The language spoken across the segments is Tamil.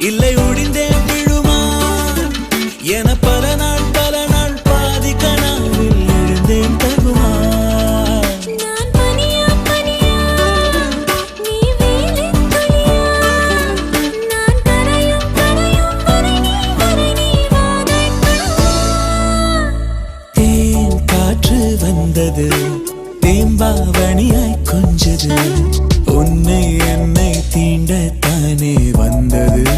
இல்லை ஒடிந்தே விழுமா என பல நாள் பாதி கனாவில் எழுந்தேன் தகுமா. நான் பனியா பனியா நீ வேலின் துளியா நான் கரையும் வரை நீ வாதைக்கணுமா. தேன் காற்று வந்தது தேம்பாவணியாய் கொஞ்சது உன்னை என்னை தீண்டத்தானே வந்தது.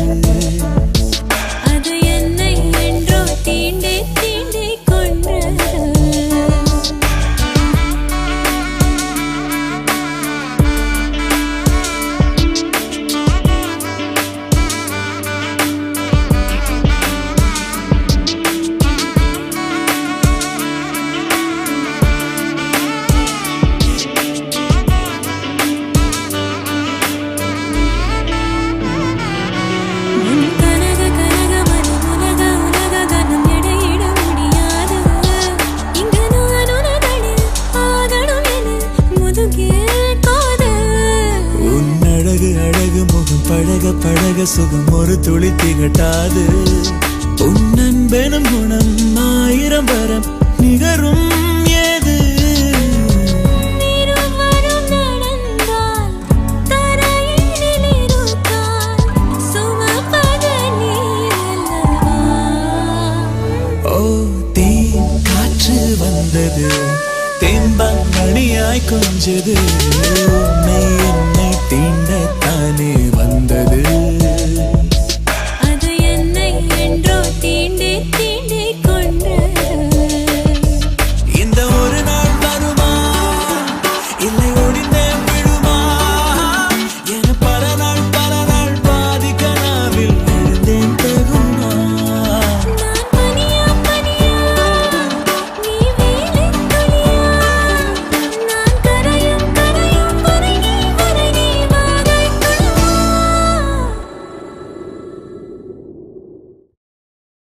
அது என்னை என்றோ தீண்டே கொன்றது. பழக சுகம் ஒரு துளி திகட்டாது. உன் அன்பெனும் குணம் 1000 வரம் நிகரும் ஏது. ஓ தேன் காற்று வந்தது தேம்பாவணியாய் கொஞ்சது